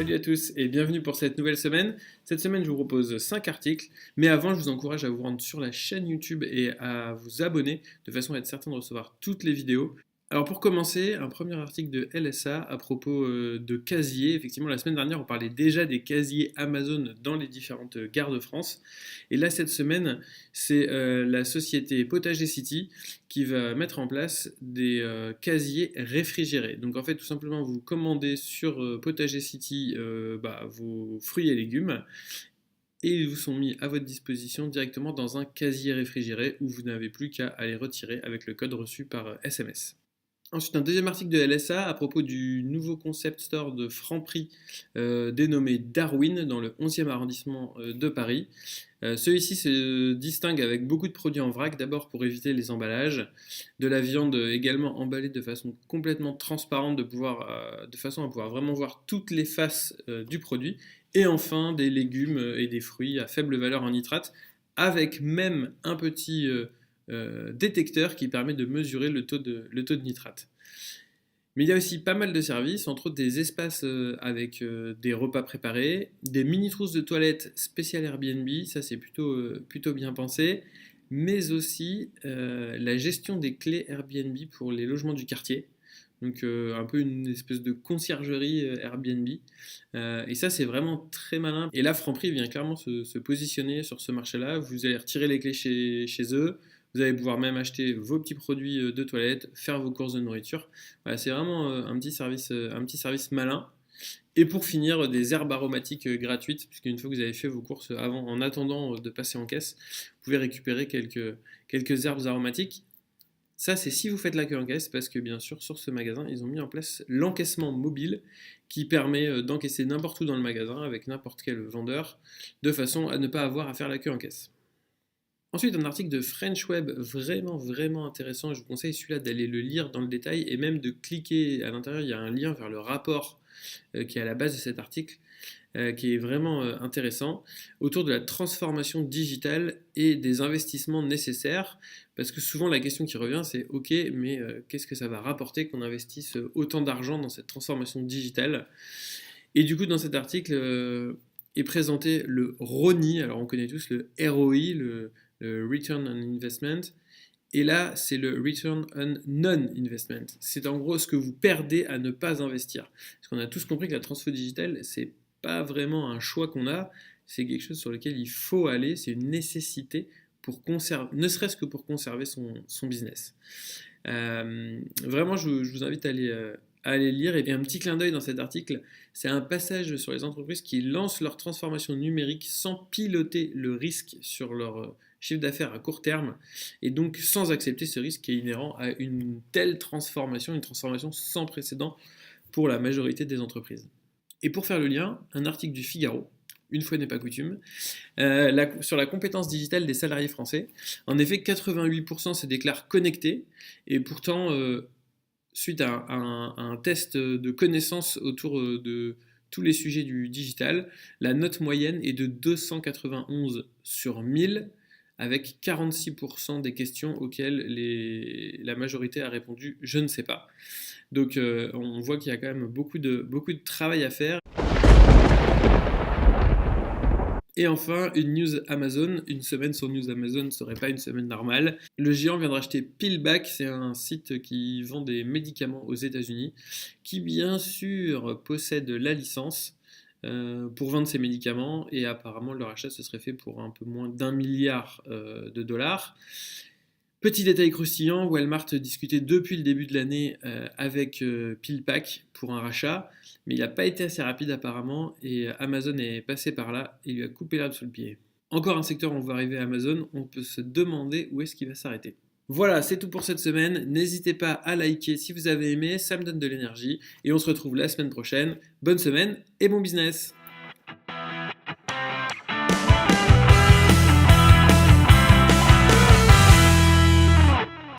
Salut à tous et bienvenue pour cette nouvelle semaine. Cette semaine, je vous propose 5 articles, mais avant, je vous encourage à vous rendre sur la chaîne YouTube et à vous abonner de façon à être certain de recevoir toutes les vidéos. Alors pour commencer, un premier article de LSA à propos de casiers. Effectivement, la semaine dernière, on parlait déjà des casiers Amazon dans les différentes gares de France. Et là, cette semaine, c'est la société Potager City qui va mettre en place des casiers réfrigérés. Donc en fait, tout simplement, vous commandez sur Potager City vos fruits et légumes et ils vous sont mis à votre disposition directement dans un casier réfrigéré où vous n'avez plus qu'à aller retirer avec le code reçu par SMS. Ensuite, un deuxième article de LSA à propos du nouveau concept store de Franprix dénommé Darwin dans le 11e arrondissement de Paris. Celui-ci se distingue avec beaucoup de produits en vrac, d'abord pour éviter les emballages, de la viande également emballée de façon complètement transparente, de façon à pouvoir vraiment voir toutes les faces du produit, et enfin des légumes et des fruits à faible valeur en nitrate, avec même un petit détecteur qui permet de mesurer le taux de nitrate. Mais il y a aussi pas mal de services, entre autres des espaces avec des repas préparés, des mini-trousses de toilettes spéciales Airbnb, ça c'est plutôt bien pensé, mais aussi la gestion des clés Airbnb pour les logements du quartier. Donc un peu une espèce de conciergerie Airbnb. Et ça c'est vraiment très malin. Et là Franprix vient clairement se positionner sur ce marché-là. Vous allez retirer les clés chez eux. Vous allez pouvoir même acheter vos petits produits de toilette, faire vos courses de nourriture. Voilà, c'est vraiment un petit service malin. Et pour finir, des herbes aromatiques gratuites, puisqu'une fois que vous avez fait vos courses avant, en attendant de passer en caisse, vous pouvez récupérer quelques herbes aromatiques. Ça, c'est si vous faites la queue en caisse, parce que bien sûr, sur ce magasin, ils ont mis en place l'encaissement mobile qui permet d'encaisser n'importe où dans le magasin avec n'importe quel vendeur, de façon à ne pas avoir à faire la queue en caisse. Ensuite, un article de French Web vraiment intéressant. Je vous conseille celui-là d'aller le lire dans le détail et même de cliquer à l'intérieur. Il y a un lien vers le rapport qui est à la base de cet article, qui est vraiment intéressant, autour de la transformation digitale et des investissements nécessaires. Parce que souvent, la question qui revient, c'est OK, mais qu'est-ce que ça va rapporter qu'on investisse autant d'argent dans cette transformation digitale? Et du coup, dans cet article est présenté le RONI. Alors, on connaît tous le ROI, le Return on Investment, et là c'est le Return on Non-Investment. C'est en gros ce que vous perdez à ne pas investir. Parce qu'on a tous compris que la transfo digitale, c'est pas vraiment un choix qu'on a, c'est quelque chose sur lequel il faut aller, c'est une nécessité pour conserver, ne serait-ce que pour conserver son business. Vraiment, je vous invite à aller lire. Et un petit clin d'œil dans cet article, c'est un passage sur les entreprises qui lancent leur transformation numérique sans piloter le risque sur leur chiffre d'affaires à court terme, et donc sans accepter ce risque qui est inhérent à une telle transformation, une transformation sans précédent pour la majorité des entreprises. Et pour faire le lien, un article du Figaro, une fois n'est pas coutume, sur la compétence digitale des salariés français. En effet, 88% se déclarent connectés, et pourtant, suite à un test de connaissances autour de tous les sujets du digital, la note moyenne est de 291 sur 1000, avec 46% des questions auxquelles la majorité a répondu « je ne sais pas ». Donc on voit qu'il y a quand même beaucoup de travail à faire. Et enfin, une news Amazon. Une semaine sans news Amazon ne serait pas une semaine normale. Le géant vient de racheter PillBack, c'est un site qui vend des médicaments aux États-Unis, qui bien sûr possède la licence pour vendre ces médicaments, et apparemment leur achat se serait fait pour un peu moins d'1 milliard de dollars. Petit détail croustillant, Walmart discutait depuis le début de l'année avec PillPack pour un rachat, mais il n'a pas été assez rapide apparemment, et Amazon est passé par là et lui a coupé l'herbe sous le pied. Encore un secteur où on va arriver à Amazon, on peut se demander où est-ce qu'il va s'arrêter. Voilà, c'est tout pour cette semaine. N'hésitez pas à liker si vous avez aimé, ça me donne de l'énergie, et on se retrouve la semaine prochaine. Bonne semaine et bon business!